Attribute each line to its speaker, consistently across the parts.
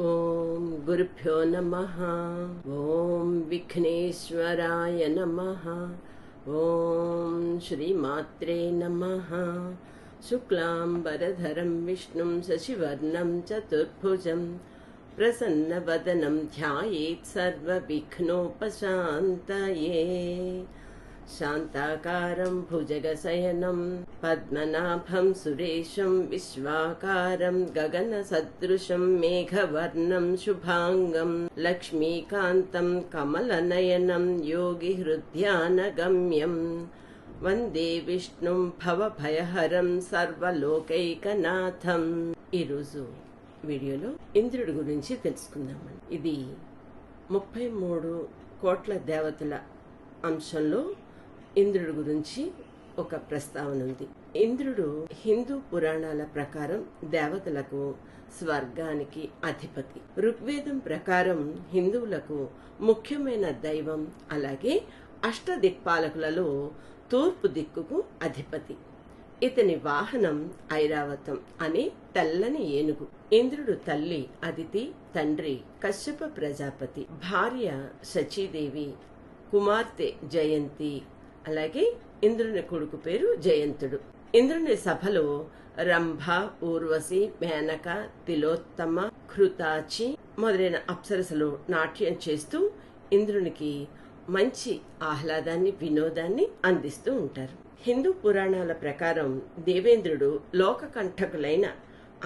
Speaker 1: ఓం గురుభ్యో నమః. ఓం విఘ్నేశ్వరాయ నమః. ఓం శ్రీమాత్రే నమః. శుక్లాంబరధరం విష్ణుం శశివర్ణం చతుర్భుజం ప్రసన్నవదనం ధ్యాయేత్ సర్వవిఘ్నోపశాంతయే. శాంతాకారం భుజగశయనం పద్మనాభం సురేశం విశ్వాకారం గగనసదృశం మేఘవర్ణం శుభాంగం లక్ష్మీకాంతం కమలనయనం యోగిహృద్యానగమ్యం వందే విష్ణుం భవభయహరం సర్వలోకైకనాథం. ఈరోజు వీడియోలో ఇంద్రుడి గురించి తెలుసుకుందామండి. ఇది 33 కోట్ల దేవతల అంశంలో ఇంద్రుడి గురించి ఒక ప్రస్తావన ఉంది. ఇంద్రుడు హిందూ పురాణాల ప్రకారం దేవతలకు స్వర్గానికి అధిపతి. ఋగ్వేదం ప్రకారం హిందువులకు ముఖ్యమైన దైవం, అలాగే అష్టదిక్పాలకులలో తూర్పు దిక్కుకు అధిపతి. ఇతని వాహనం ఐరావతం అనే తెల్లని ఏనుగు. ఇంద్రుడు తల్లి అదితి, తండ్రి కశ్యప ప్రజాపతి, భార్య శచీదేవి, కుమార్తె జయంతి, అలాగే ఇంద్రుని కొడుకు పేరు జయంతుడు. ఇంద్రుని సభలో రంభ, ఊర్వశి, మేనక, తిలోత్తమ, కృతాచి మొదలైన అప్సరసలు నాట్యం చేస్తూ ఇంద్రునికి మంచి ఆహ్లాదాన్ని, వినోదాన్ని అందిస్తూ ఉంటారు. హిందూ పురాణాల ప్రకారం దేవేంద్రుడు లోకకంఠకులైన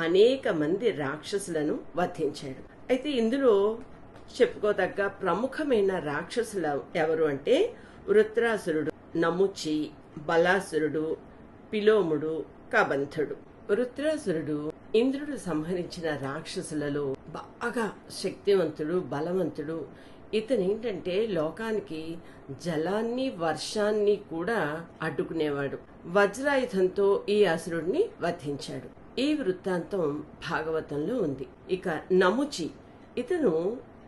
Speaker 1: అనేక మంది రాక్షసులను వధించాడు. అయితే ఇందులో చెప్పుకోదగ్గ ప్రముఖమైన రాక్షసులు ఎవరు అంటే వృత్రాసురుడు, నముచి, బలాసురుడు, పిలోముడు, కబంధుడు. వృత్రాసురుడు ఇంద్రుడు సంహరించిన రాక్షసులలో బాగా శక్తివంతుడు, బలవంతుడు. ఇతనేంటంటే లోకానికి జలాన్ని, వర్షాన్ని కూడా అడ్డుకునేవాడు. వజ్రాయుధంతో ఈ అసురుడిని వధించాడు. ఈ వృత్తాంతం భాగవతంలో ఉంది. ఇక నముచి, ఇతను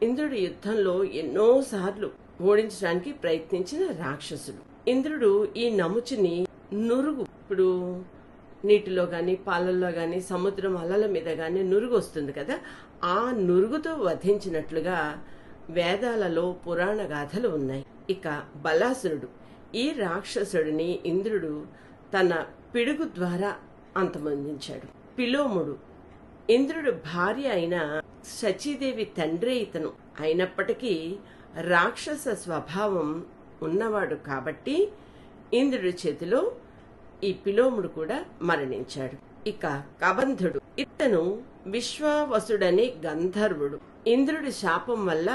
Speaker 1: ఇంద్రుడి యుద్ధంలో ఎన్నోసార్లు ఓడించడానికి ప్రయత్నించిన రాక్షసుడు. ఇంద్రుడు ఈ నముచిని నురుగు, ఇప్పుడు నీటిలో గాని, పాలల్లో గాని, సముద్రం అలల మీద గాని నురుగు వస్తుంది కదా, ఆ నురుగుతో వధించినట్లుగా వేదాలలో పురాణ గాథలు ఉన్నాయి. ఇక బలాసురుడు, ఈ రాక్షసుడిని ఇంద్రుడు తన పిడుగు ద్వారా అంతమొందించాడు. పిలోముడు ఇంద్రుడు భార్య అయిన శచీదేవి తండ్రి ఇతను. అయినప్పటికీ రాక్షస స్వభావం ఉన్నవాడు కాబట్టి ఇంద్రుడి చేతిలో ఈ పిలోముడు కూడా మరణించాడు. ఇక కబంధుడు, ఇతను విశ్వావసుడనే గంధర్వుడు. ఇంద్రుడి శాపం వల్ల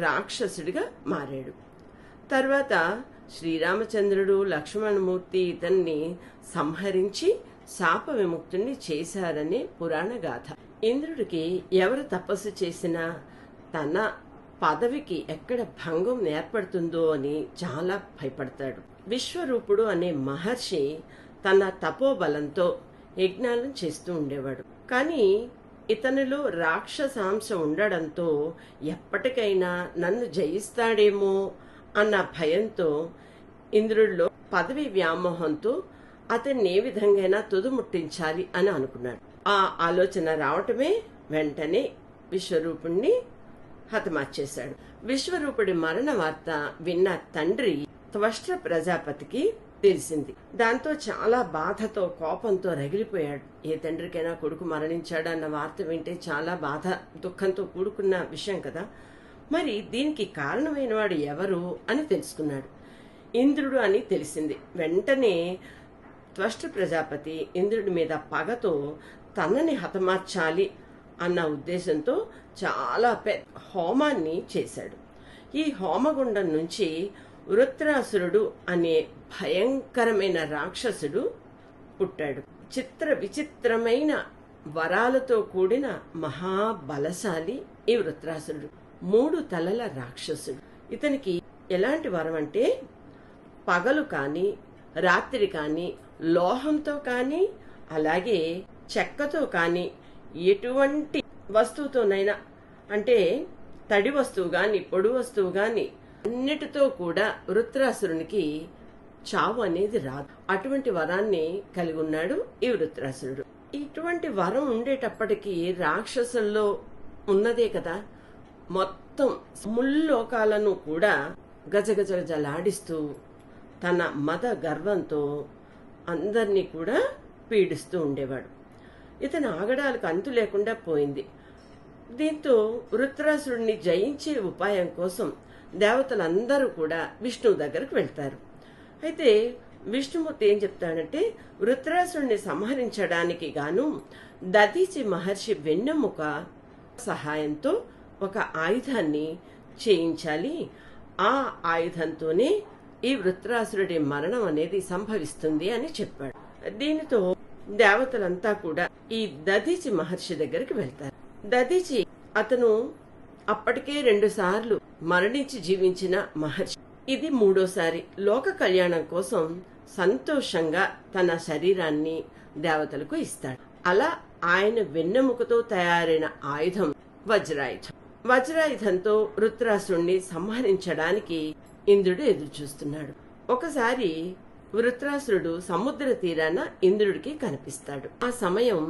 Speaker 1: రాక్షసుడిగా మారాడు. తర్వాత శ్రీరామచంద్రుడు, లక్ష్మణమూర్తి ఇతన్ని సంహరించి శాప విముక్తుణ్ణి చేశారనే పురాణ గాథ. ఇంద్రుడికి ఎవరు తపస్సు చేసినా తన పదవికి ఎక్కడ భంగం ఏర్పడుతుందో అని చాలా భయపడతాడు. విశ్వరూపుడు అనే మహర్షి తన తపోబలంతో యజ్ఞాలను చేస్తూ ఉండేవాడు. కానీ ఇతనిలో రాక్షసాంశ ఉండడంతో ఎప్పటికైనా నన్ను జయిస్తాడేమో అన్న భయంతో ఇంద్రుడిలో పదవి వ్యామోహంతో అతన్ని ఏ విధంగా తుదుముట్టించాలి అని అనుకున్నాడు. ఆ ఆలోచన రావటమే వెంటనే విశ్వరూపుణ్ణి హతమార్చేశాడు. విశ్వరూపుడి మరణ వార్త విన్న తండ్రి త్వష్ట్ర ప్రజాపతికి తెలిసింది. దాంతో చాలా బాధతో, కోపంతో రగిలిపోయాడు. ఏ తండ్రికైనా కొడుకు మరణించాడన్న వార్త వింటే చాలా బాధ, దుఃఖంతో కూడుకున్న విషయం కదా. మరి దీనికి కారణమైన వాడు ఎవరు అని తెలుసుకున్నాడు. ఇంద్రుడు అని తెలిసింది. వెంటనే త్వష్ట్ర ప్రజాపతి ఇంద్రుడి మీద పగతో తనని హతమార్చాలి అన్న ఉద్దేశంతో చాలా పెద్ద హోమాన్ని చేశాడు. ఈ హోమగుండం నుంచి వృత్రాసురుడు అనే భయంకరమైన రాక్షసుడు పుట్టాడు. చిత్ర విచిత్రమైన వరాలతో కూడిన మహాబలశాలి ఈ వృత్రాసురుడు. 3 తలల రాక్షసుడు. ఇతనికి ఎలాంటి వరం అంటే పగలు కాని, రాత్రి కాని, లోహంతో కాని, అలాగే చెక్కతో కాని, ఎటువంటి వస్తువుతోనైనా, అంటే తడి వస్తువు గాని, పొడి వస్తువు గాని, అన్నిటితో కూడా వృత్రాసురునికి చావు అనేది రాదు. అటువంటి వరాన్ని కలిగి ఉన్నాడు ఈ వృత్రాసురుడు. ఇటువంటి వరం ఉండేటప్పటికీ రాక్షసుల్లో ఉన్నదే కదా, మొత్తం ముల్లోకాలను కూడా గజగజగజలాడిస్తూ తన మద గర్వంతో అందరినీ కూడా పీడిస్తూ ఉండేవాడు. ఇతని ఆగడాలకు అంతు లేకుండా పోయింది. దీంతో వృత్రాసురుడిని జయించే ఉపాయం కోసం దేవతలందరూ కూడా విష్ణువు దగ్గరకు వెళ్తారు. అయితే విష్ణుమూర్తి ఏం చెప్తాడంటే, వృత్రాసురుడిని సంహరించడానికి గాను దధీచి మహర్షి వెన్నెముక సహాయంతో ఒక ఆయుధాన్ని చేయించాలి. ఆ ఆయుధంతోనే ఈ వృత్రాసురుడి మరణం అనేది సంభవిస్తుంది అని చెప్పాడు. దీనితో దేవతలంతా కూడా ఈ దధీచి మహర్షి దగ్గరికి వెళ్తారు. దధీచి అతను అప్పటికే 2 సార్లు మరణించి జీవించిన మహర్షి. ఇది 3వసారి లోక కళ్యాణం కోసం సంతోషంగా తన శరీరాన్ని దేవతలకు ఇస్తాడు. అలా ఆయన వెన్నెముకతో తయారైన ఆయుధం వజ్రాయుధం. వజ్రాయుధంతో వృత్రాసురుణ్ణి సంహరించడానికి ఇంద్రుడు ఎదురు చూస్తున్నాడు. ఒకసారి వృత్రాసురుడు సముద్ర తీరాన ఇంద్రుడికి కనిపిస్తాడు. ఆ సమయం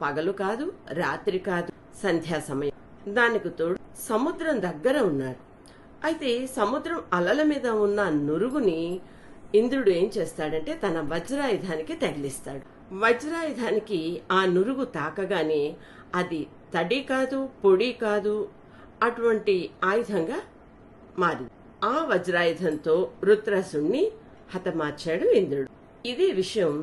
Speaker 1: పగలు కాదు, రాత్రి కాదు, సంధ్యా సమయం. దానికి తోడు సముద్రం దగ్గర ఉన్నాడు. అయితే సముద్రం అలల మీద ఉన్న నురుగుని ఇంద్రుడు ఏం చేస్తాడంటే తన వజ్రాయుధానికి తగిలిస్తాడు. వజ్రాయుధానికి ఆ నురుగు తాకగానే అది తడి కాదు, పొడి కాదు, అటువంటి ఆయుధంగా మారింది. ఆ వజ్రాయుధంతో వృత్రాసురుణ్ణి హతమార్చాడు ఇంద్రుడు. ఇదే విషయం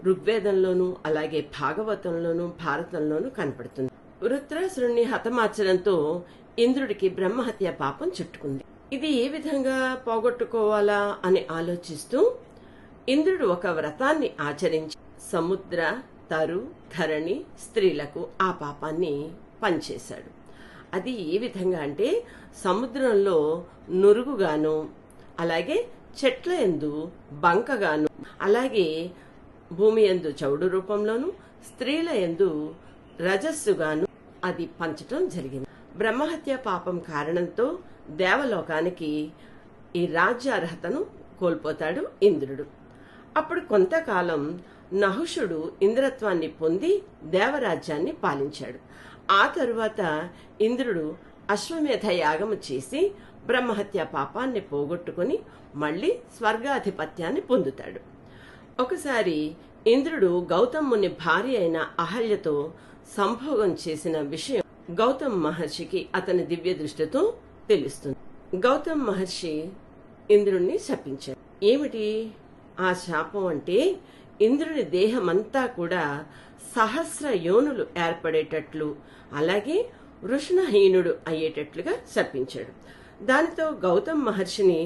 Speaker 1: ఋగ్వేదంలోనూ అలాగే భాగవతంలోనూ భారతంలోనూ కనపడుతుంది. వృత్రాసురుణ్ణి హతమార్చడంతో ఇంద్రుడికి బ్రహ్మహత్య పాపం చుట్టుకుంది. ఇది ఏ విధంగా పోగొట్టుకోవాలా అని ఆలోచిస్తూ ఇంద్రుడు ఒక వ్రతాన్ని ఆచరించి సముద్ర, తరు, ధరణి, స్త్రీలకు ఆ పాపాన్ని పంచేశాడు. అది ఏ విధంగా అంటే సముద్రంలో నురుగుగాను, అలాగే చెట్ల యందు బంకగాను, అలాగే భూమి యందు చౌడు రూపంలోను, స్త్రీల యందు రజస్సుగాను అది పంచటం జరిగింది. బ్రహ్మహత్య పాపం కారణంతో దేవలోకానికి ఈ రాజ్యార్హతను కోల్పోతాడు ఇంద్రుడు. అప్పుడు కొంతకాలం నహుషుడు ఇంద్రత్వాన్ని పొంది దేవరాజ్యాన్ని పాలించాడు. ఆ తరువాత ఇంద్రుడు అశ్వమేధ యాగము చేసి బ్రహ్మహత్య పాపాన్ని పోగొట్టుకుని మళ్లీ స్వర్గాధిపత్యాన్ని పొందుతాడు. ఒకసారి ఇంద్రుడు గౌతముని భార్య అయిన అహల్యతో సంభోగం చేసిన విషయం గౌతమ్ మహర్షికి అతని దివ్య దృష్టితో తెలుస్తుంది. గౌతమ్ మహర్షి ఇంద్రుణ్ణి శపించాడు. ఏమిటి ఆ శాపం అంటే, ఇంద్రుని దేహమంతా కూడా సహస్ర యోనులు ఏర్పడేటట్లు, అలాగే వృషణహీనుడు అయ్యేటట్లుగా శపించాడు. దానితో గౌతమ్ మహర్షిని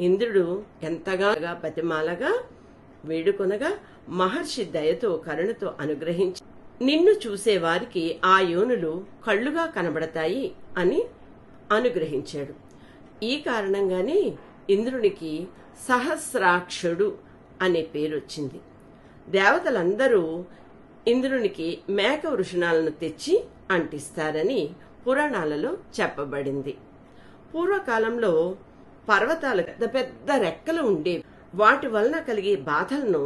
Speaker 1: ఇంద్రుడు ఎంతగా బతిమాలగా వేడుకొనగా మహర్షి దయతో కరుణతో అనుగ్రహించి, నిన్ను చూసేవారికి ఆ యోనులు కళ్ళుగా కనబడతాయి అని అనుగ్రహించాడు. ఈ కారణంగానే ఇంద్రునికి సహస్రాక్షుడు అనే పేరొచ్చింది. దేవతలందరూ ఇంద్రునికి మేక వృషణాలను తెచ్చి అంటిస్తారని పురాణాలలో చెప్పబడింది. పూర్వకాలంలో పర్వతాలు పెద్ద పెద్ద రెక్కలు ఉండేవి. వాటి వలన కలిగే బాధలను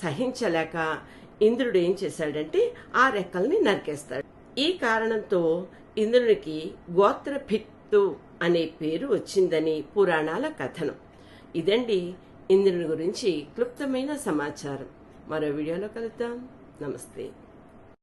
Speaker 1: సహించలేక ఇంద్రుడు ఏం చేశాడంటే ఆ రెక్కల్ని నరికేస్తాడు. ఈ కారణంతో ఇంద్రునికి గోత్రభిత్తు అనే పేరు వచ్చిందని పురాణాల కథనం. ఇదండి ఇంద్రుని గురించి క్లుప్తమైన సమాచారం. మరో వీడియోలో కలుద్దాం. నమస్తే.